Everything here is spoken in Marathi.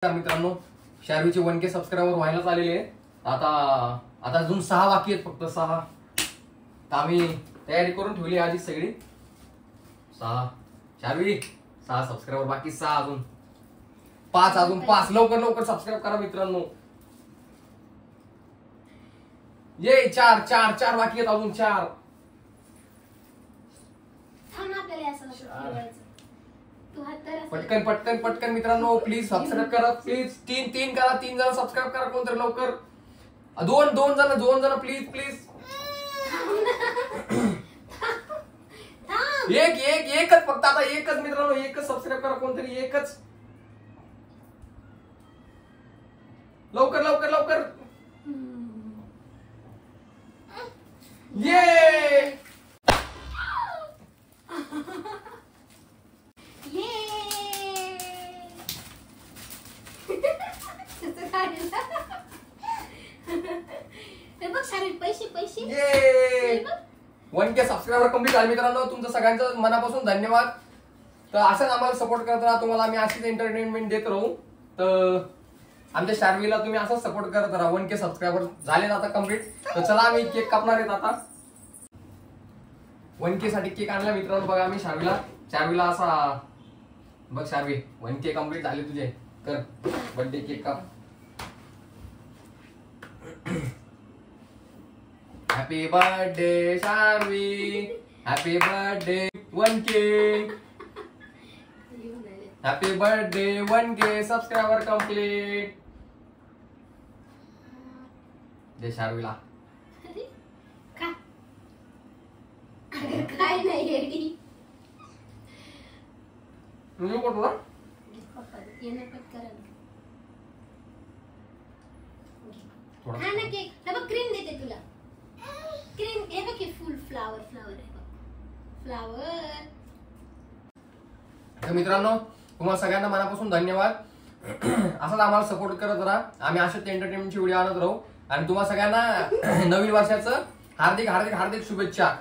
मित्रांनो, शार्वीचे 1K सबस्क्रायबर व्हायलाच आलेले आहे. आता अजून 6 बाकी आहेत, फक्त 6. तर आम्ही तयारी करून ठेवली आधी सगळी. 6 शार्वी, 6 सबस्क्रायबर बाकी, 6 अजून 5. लवकर सबस्क्राईब करा मित्रांनो. ये 4 बाकी आहेत, अजून 4. पटकन मित्रांनो, प्लीज सबस्क्राईब करा. प्लीज 3 करा, 3 जण सबस्क्राईब करा कोणतरी लवकर. 2 जण प्लीज. एकच फक्त आता, एकच मित्रांनो, एकच सबस्क्राईब करा कोणतरी, एकच. लवकर. ये पैसे 1K सबस्क्रायबर कंप्लीट झाले मित्रांनो. तुमचं सगळ्यांचं मनापासून धन्यवाद. तर असंच आम्हाला सपोर्ट करत राहा. तुम्हाला आम्ही अशीच एंटरटेनमेंट देत राहू. तर आमच्या शार्वीला तुम्ही असंच सपोर्ट करत राहा. 1K सबस्क्रायबर झाले आता कंप्लीट. तर चला आम्ही केक कापणार आहेत आता. 1K साठी केक आणला मित्रांनो. बघा आम्ही शार्वीला असा बघ. शार्वी 1K कंप्लीट झाले तुझे. कर बर्थडे केक काप. Happy birthday Sharvi, happy birthday 1K, happy birthday 1K subscriber complete. दे शार्वीला. काय नाही रेडी. तुम्ही कोणता येणं कट करा थोडा हा ना केक. हे बघ क्रीम देते तुला. क्रीम हे बघ की फुल फ्लावर आहे बघ. फ्लावर. तर मित्रांनो, तुम्हाला सगळ्यांना मनापासून धन्यवाद. असंच आम्हाला सपोर्ट करत राहा. आम्ही अशाच एंटरटेनमेंटची व्हिडिओ आणत राहू. आणि तुम्हाला सगळ्यांना नवीन वर्षाचं हार्दिक शुभेच्छा.